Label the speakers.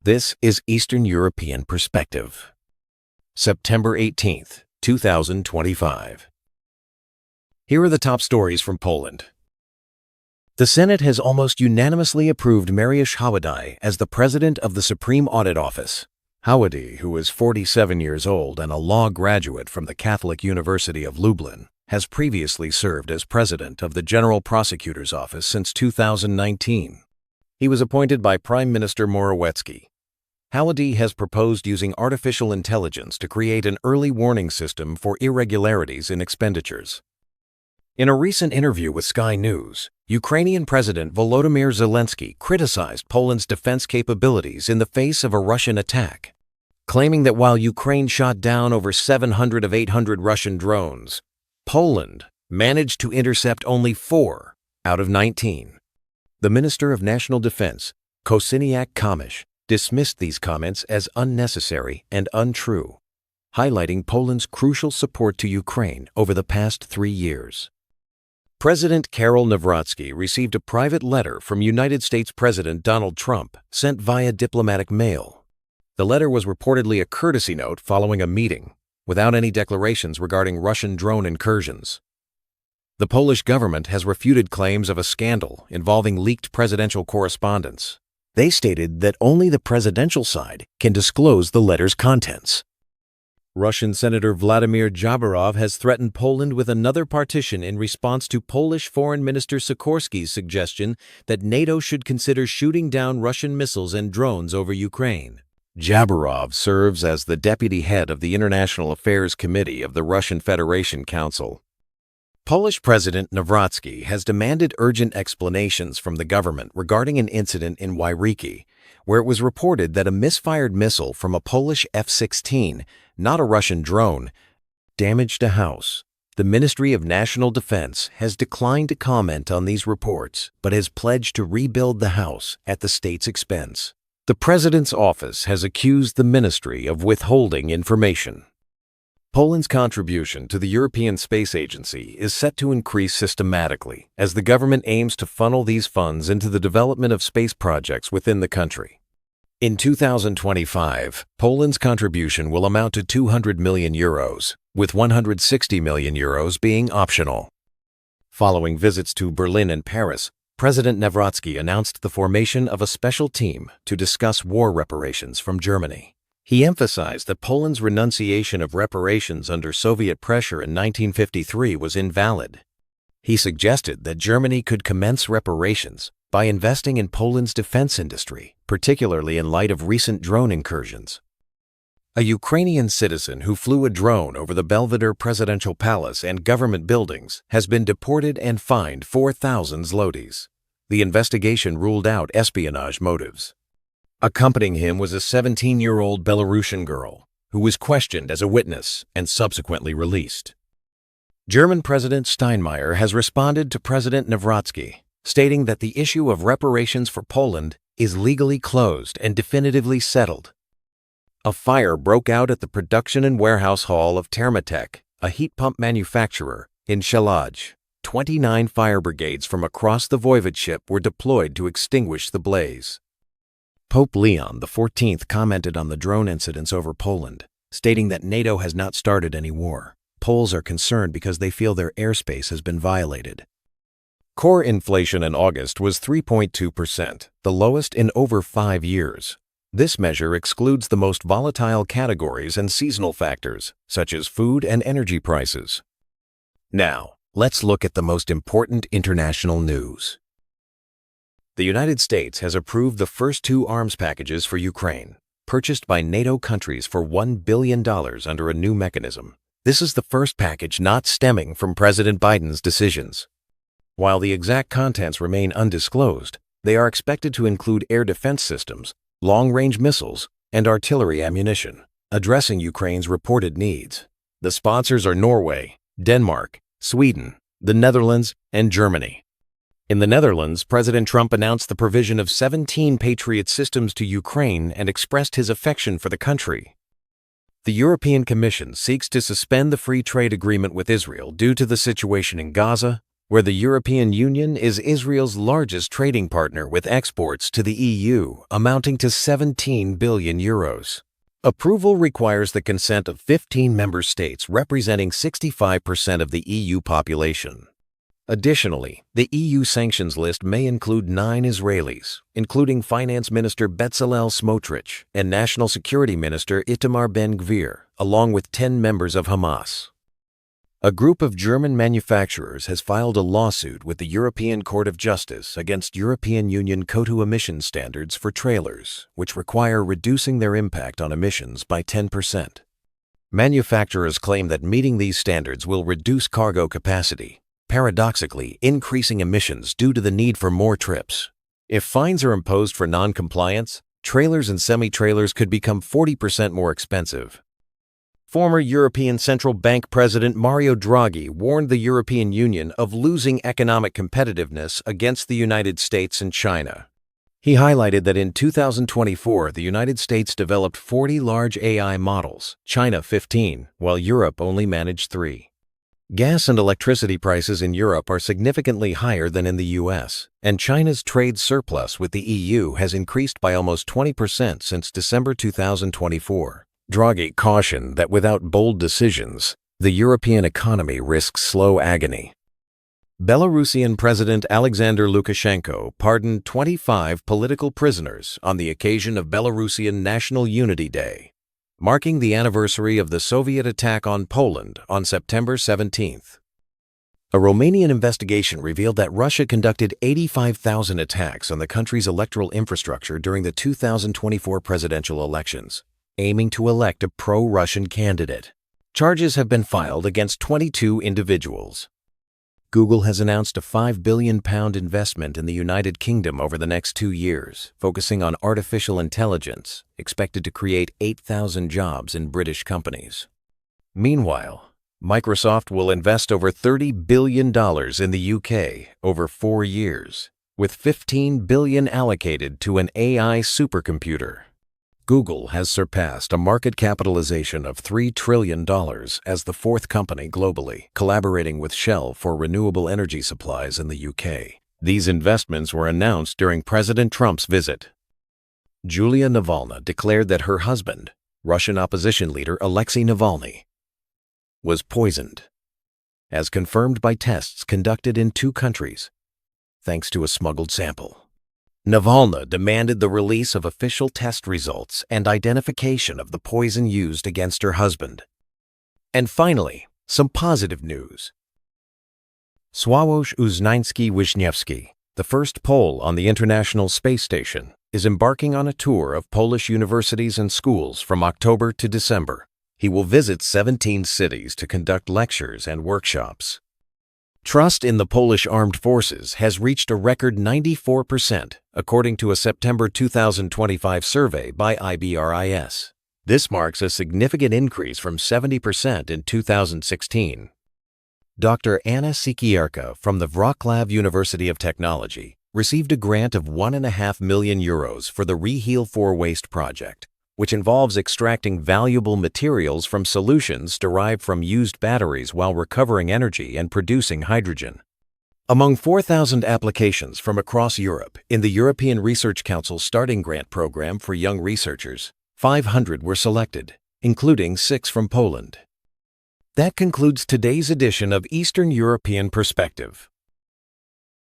Speaker 1: This is Eastern European Perspective. September 18th, 2025. Here are the top stories from Poland. The Senate has almost unanimously approved Mariusz Haładyj as the president of the Supreme Audit Office. Haładyj, who is 47 years old and a law graduate from the Catholic University of Lublin, has previously served as president of the General Prosecutor's Office since 2019. He was appointed by Prime Minister Morawiecki. Haładyj has proposed using artificial intelligence to create an early warning system for irregularities in expenditures. In a recent interview with Sky News, Ukrainian President Volodymyr Zelensky criticized Poland's defense capabilities in the face of a Russian attack, claiming that while Ukraine shot down over 700 of 800 Russian drones, Poland managed to intercept only 4 out of 19. The Minister of National Defense, Kosiniak-Kamysz, dismissed these comments as unnecessary and untrue, highlighting Poland's crucial support to Ukraine over the past 3 years. President Karol Nawrocki received a private letter from United States President Donald Trump sent via diplomatic mail. The letter was reportedly a courtesy note following a meeting, without any declarations regarding Russian drone incursions. The Polish government has refuted claims of a scandal involving leaked presidential correspondence. They stated that only the presidential side can disclose the letter's contents. Russian Senator Vladimir Jabarov has threatened Poland with another partition in response to Polish Foreign Minister Sikorski's suggestion that NATO should consider shooting down Russian missiles and drones over Ukraine. Jabarov serves as the deputy head of the International Affairs Committee of the Russian Federation Council. Polish President Nawrocki has demanded urgent explanations from the government regarding an incident in Wyriki, where it was reported that a misfired missile from a Polish F-16, not a Russian drone, damaged a house. The Ministry of National Defense has declined to comment on these reports, but has pledged to rebuild the house at the state's expense. The President's office has accused the ministry of withholding information. Poland's contribution to the European Space Agency is set to increase systematically as the government aims to funnel these funds into the development of space projects within the country. In 2025, Poland's contribution will amount to 200 million euros, with 160 million euros being optional. Following visits to Berlin and Paris, President Nawrocki announced the formation of a special team to discuss war reparations from Germany. He emphasized that Poland's renunciation of reparations under Soviet pressure in 1953 was invalid. He suggested that Germany could commence reparations by investing in Poland's defense industry, particularly in light of recent drone incursions. A Ukrainian citizen who flew a drone over the Belvedere Presidential Palace and government buildings has been deported and fined 4,000 zlotys. The investigation ruled out espionage motives. Accompanying him was a 17-year-old Belarusian girl who was questioned as a witness and subsequently released. German President Steinmeier has responded to President Nawrocki, stating that the issue of reparations for Poland is legally closed and definitively settled. A fire broke out at the production and warehouse hall of Thermatec, a heat pump manufacturer, in Szelaj. 29 fire brigades from across the voivodeship were deployed to extinguish the blaze. Pope Leon XIV commented on the drone incidents over Poland, stating that NATO has not started any war. Poles are concerned because they feel their airspace has been violated. Core inflation in August was 3.2%, the lowest in over 5 years. This measure excludes the most volatile categories and seasonal factors, such as food and energy prices. Now, let's look at the most important international news. The United States has approved the first 2 arms packages for Ukraine, purchased by NATO countries for $1 billion under a new mechanism. This is the first package not stemming from President Biden's decisions. While the exact contents remain undisclosed, they are expected to include air defense systems, long-range missiles, and artillery ammunition, addressing Ukraine's reported needs. The sponsors are Norway, Denmark, Sweden, the Netherlands, and Germany. In the Netherlands, President Trump announced the provision of 17 Patriot systems to Ukraine and expressed his affection for the country. The European Commission seeks to suspend the free trade agreement with Israel due to the situation in Gaza, where the European Union is Israel's largest trading partner with exports to the EU amounting to 17 billion euros. Approval requires the consent of 15 member states representing 65% of the EU population. Additionally, the EU sanctions list may include 9 Israelis, including Finance Minister Bezalel Smotrich and National Security Minister Itamar Ben-Gvir, along with 10 members of Hamas. A group of German manufacturers has filed a lawsuit with the European Court of Justice against European Union CO2 emission standards for trailers, which require reducing their impact on emissions by 10%. Manufacturers claim that meeting these standards will reduce cargo capacity, paradoxically increasing emissions due to the need for more trips. If fines are imposed for non-compliance, trailers and semi-trailers could become 40% more expensive. Former European Central Bank President Mario Draghi warned the European Union of losing economic competitiveness against the United States and China. He highlighted that in 2024, the United States developed 40 large AI models, China 15, while Europe only managed 3. Gas and electricity prices in Europe are significantly higher than in the US, and China's trade surplus with the EU has increased by almost 20% since December 2024. Draghi cautioned that without bold decisions, the European economy risks slow agony. Belarusian President Alexander Lukashenko pardoned 25 political prisoners on the occasion of Belarusian National Unity Day, marking the anniversary of the Soviet attack on Poland on September 17th. A Romanian investigation revealed that Russia conducted 85,000 attacks on the country's electoral infrastructure during the 2024 presidential elections, aiming to elect a pro-Russian candidate. Charges have been filed against 22 individuals. Google has announced a £5 billion investment in the United Kingdom over the next 2 years, focusing on artificial intelligence, expected to create 8,000 jobs in British companies. Meanwhile, Microsoft will invest over $30 billion in the UK over 4 years, with $15 billion allocated to an AI supercomputer. Google has surpassed a market capitalization of $3 trillion as the 4th company globally, collaborating with Shell for renewable energy supplies in the UK. These investments were announced during President Trump's visit. Yulia Navalny declared that her husband, Russian opposition leader Alexei Navalny, was poisoned, as confirmed by tests conducted in 2 countries, thanks to a smuggled sample. Navalny demanded the release of official test results and identification of the poison used against her husband. And finally, some positive news. Sławosz Uznański-Wisniewski, the first Pole on the International Space Station, is embarking on a tour of Polish universities and schools from October to December. He will visit 17 cities to conduct lectures and workshops. Trust in the Polish armed forces has reached a record 94%, according to a September 2025 survey by IBRIS. This marks a significant increase from 70% in 2016. Dr. Anna Sikierka from the Wrocław University of Technology received a grant of €1.5 million for the Reheal 4 Waste project, which involves extracting valuable materials from solutions derived from used batteries while recovering energy and producing hydrogen. Among 4,000 applications from across Europe in the European Research Council Starting Grant Program for young researchers, 500 were selected, including 6 from Poland. That concludes today's edition of Eastern European Perspective.